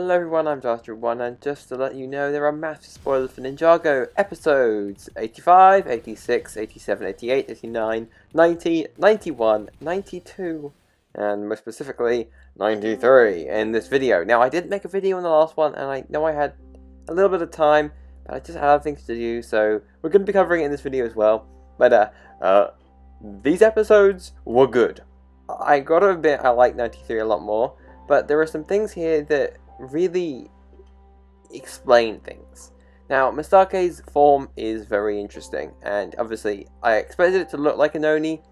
Hello everyone, I'm Josh1, and just to let you know, there are massive spoilers for Ninjago episodes 85, 86, 87, 88, 89, 90, 91, 92, and most specifically 93 in this video. Now, I didn't make a video in the last one, and I know I had a little bit of time, but I just had other things to do, so we're going to be covering it in this video as well. But these episodes were good. I gotta admit, I like 93 a lot more. But there are some things here that really explain things. Now, Mistake's form is very interesting, and obviously I expected it to look like an Oni,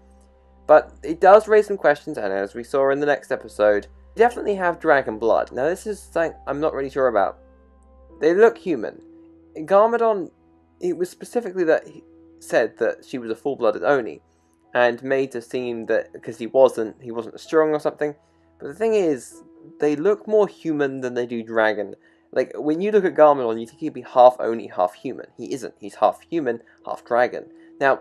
but it does raise some questions, and as we saw in the next episode, they definitely have dragon blood. Now, this is something I'm not really sure about. They look human. Garmadon, it was specifically that he said that she was a full-blooded Oni, and made to seem that because he wasn't strong or something. But the thing is, they look more human than they do dragon. Like, when you look at Garmadon, you think he'd be half Oni, half human. He isn't. He's half human, half dragon. Now,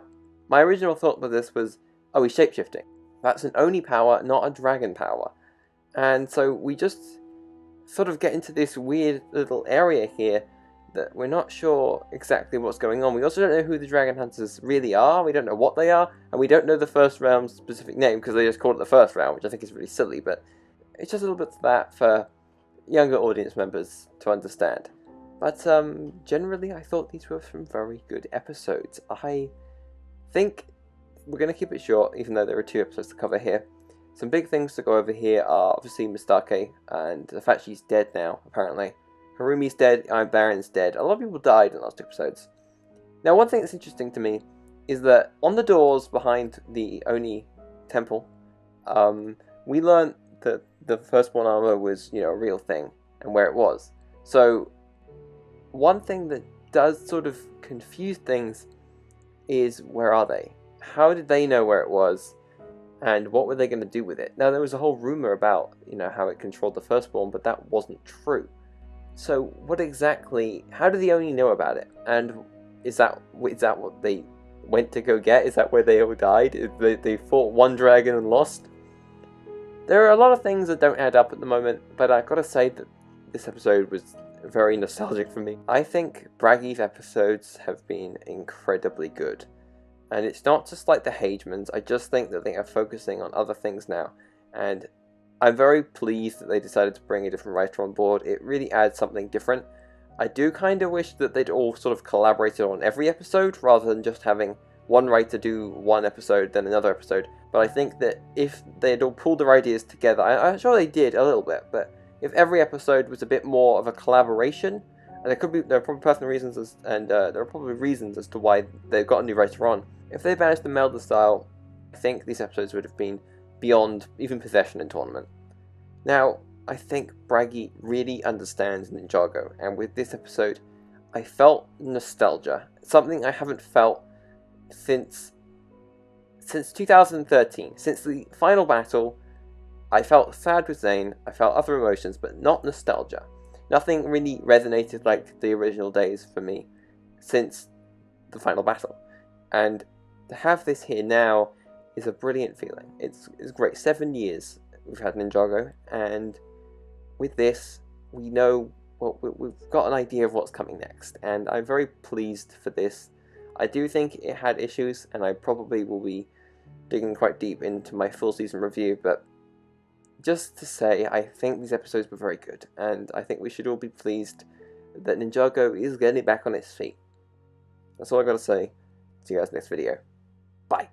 my original thought with this was, oh, he's shapeshifting. That's an Oni power, not a dragon power. And so we just sort of get into this weird little area here that we're not sure exactly what's going on. We also don't know who the Dragon Hunters really are. We don't know what they are. And we don't know the first round's specific name because they just called it the first round, which I think is really silly. But it's just a little bit of that for younger audience members to understand. But generally, I thought these were some very good episodes. I think we're going to keep it short, even though there are 2 episodes to cover here. Some big things to go over here are obviously Mistake and the fact she's dead now, apparently. Harumi's dead, Iron Baron's dead. A lot of people died in the last 2 episodes. Now, one thing that's interesting to me is that on the doors behind the Oni temple, we learned that the firstborn armor was, a real thing, and where it was. So, one thing that does sort of confuse things is, where are they? How did they know where it was? And what were they going to do with it? Now, there was a whole rumor about, how it controlled the firstborn, but that wasn't true. So, what exactly, how do the Oni know about it? And is that what they went to go get? Is that where they all died? They fought one dragon and lost? There are a lot of things that don't add up at the moment, but I've got to say that this episode was very nostalgic for me. I think Braggy's episodes have been incredibly good. And it's not just like the Hagemans, I just think that they are focusing on other things now. And I'm very pleased that they decided to bring a different writer on board. It really adds something different. I do kind of wish that they'd all sort of collaborated on every episode, rather than just having one writer do one episode, then another episode. But I think that if they'd all pulled their ideas together, I'm sure they did a little bit, but if every episode was a bit more of a collaboration, and there are probably personal reasons, there are probably reasons as to why they've got a new writer on. If they managed to meld the style, I think these episodes would have been beyond even possession in tournament. Now, I think Braggy really understands Ninjago, and with this episode, I felt nostalgia. Something I haven't felt since 2013. Since the final battle, I felt sad with Zane, I felt other emotions, but not nostalgia. Nothing really resonated like the original days for me since the final battle. And to have this here now is a brilliant feeling. It's great. 7 years we've had Ninjago, and with this, we know we've got an idea of what's coming next, and I'm very pleased for this. I do think it had issues, and I probably will be digging quite deep into my full season review, but just to say, I think these episodes were very good, and I think we should all be pleased that Ninjago is getting back on its feet. That's all I gotta say. See you guys next video. Bye.